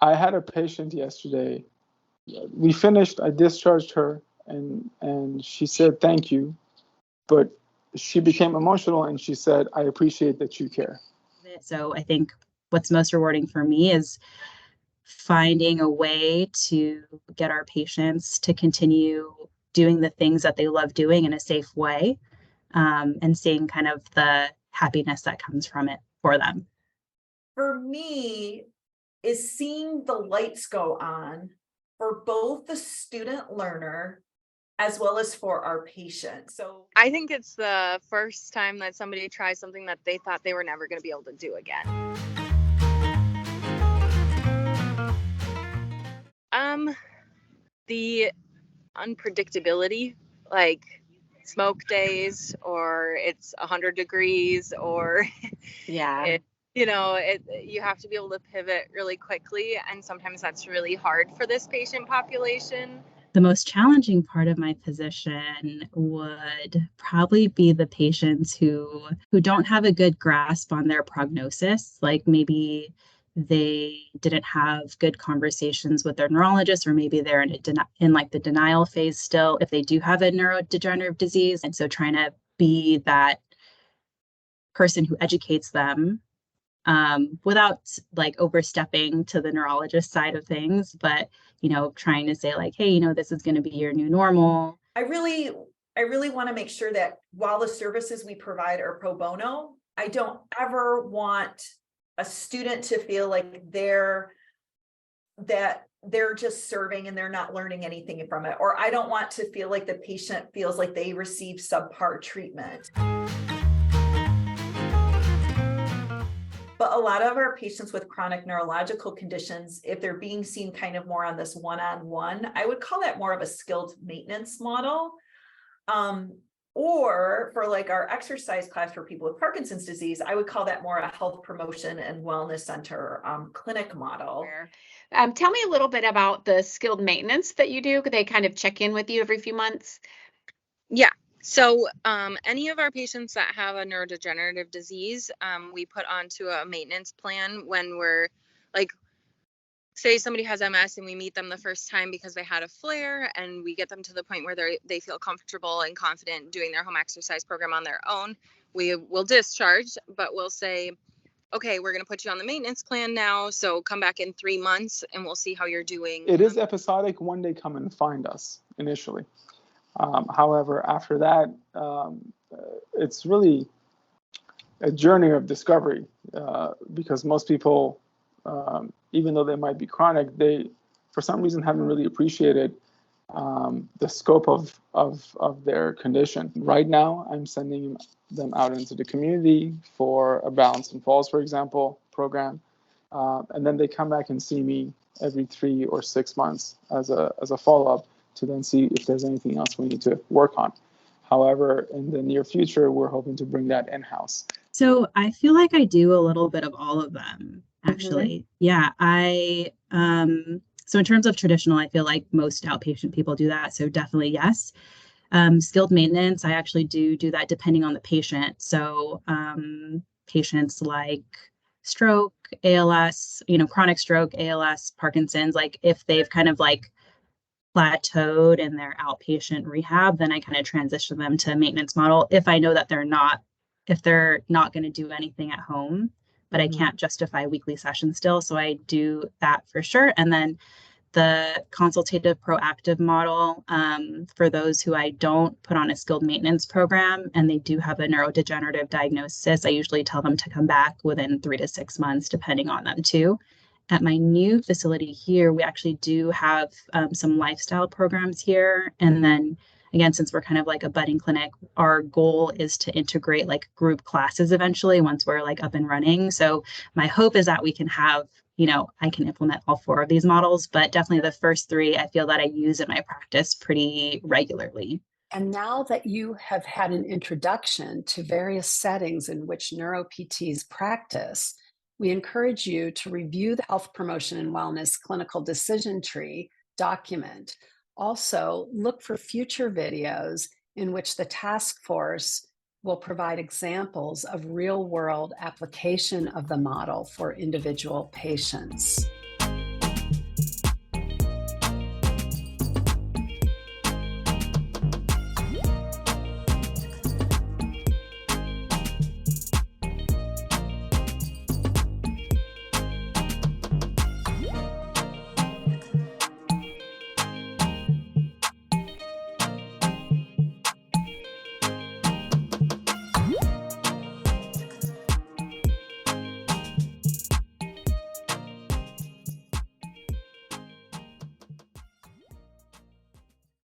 I had a patient yesterday. We finished, I discharged her, and she said, thank you. But she became emotional and she said, I appreciate that you care. So I think what's most rewarding for me is finding a way to get our patients to continue doing the things that they love doing in a safe way, and seeing kind of the happiness that comes from it for them. For me, is seeing the lights go on for both the student learner as well as for our patient. So I think it's the first time that somebody tries something that they thought they were never going to be able to do again. The unpredictability, like smoke days, or it's 100 degrees, or Yeah. you have to be able to pivot really quickly, and sometimes that's really hard for this patient population. The most challenging part of my position would probably be the patients who don't have a good grasp on their prognosis, like maybe they didn't have good conversations with their neurologist, or maybe they're in like the denial phase still if they do have a neurodegenerative disease. And so trying to be that person who educates them, without like overstepping to the neurologist side of things, but trying to say like, hey, this is going to be your new normal. I really want to make sure that while the services we provide are pro bono, I don't ever want a student to feel like they're just serving and they're not learning anything from it. Or I don't want to feel like the patient feels like they receive subpar treatment. But a lot of our patients with chronic neurological conditions, if they're being seen kind of more on this one-on-one, I would call that more of a skilled maintenance model. Or for like our exercise class for people with Parkinson's disease, I would call that more a health promotion and wellness center clinic model. Tell me a little bit about the skilled maintenance that you do. Could they kind of check in with you every few months? Yeah. So any of our patients that have a neurodegenerative disease, we put onto a maintenance plan when we're like, say somebody has MS and we meet them the first time because they had a flare, and we get them to the point where they feel comfortable and confident doing their home exercise program on their own. We will discharge, but we'll say, okay, we're going to put you on the maintenance plan now. So come back in 3 months and we'll see how you're doing. It is episodic. One day come and find us initially. However, after that, it's really a journey of discovery, because most people, even though they might be chronic, they, for some reason, haven't really appreciated the scope of their condition. Right now, I'm sending them out into the community for a Balance and Falls, for example, program, and then they come back and see me every 3 or 6 months as a follow-up, to then see if there's anything else we need to work on. However, in the near future, we're hoping to bring that in-house. So I feel like I do a little bit of all of them, actually. Yeah, so in terms of traditional, I feel like most outpatient people do that. So definitely yes. Skilled maintenance, I actually do that depending on the patient. So patients like stroke, ALS, chronic stroke, ALS, Parkinson's, like if they've kind of like plateaued in their outpatient rehab, then I kind of transition them to a maintenance model if I know that they're not going to do anything at home, but I can't justify weekly sessions still. So I do that for sure. And then the consultative proactive model, for those who I don't put on a skilled maintenance program and they do have a neurodegenerative diagnosis, I usually tell them to come back within 3 to 6 months, depending on them too. At my new facility here, we actually do have some lifestyle programs here. And then again, since we're kind of like a budding clinic, our goal is to integrate like group classes eventually once we're like up and running. So my hope is that we can have, I can implement all 4 of these models, but definitely the first 3, I feel that I use in my practice pretty regularly. And now that you have had an introduction to various settings in which neuro-PTs practice, we encourage you to review the Health Promotion and Wellness Clinical Decision Tree document. Also, look for future videos in which the task force will provide examples of real-world application of the model for individual patients.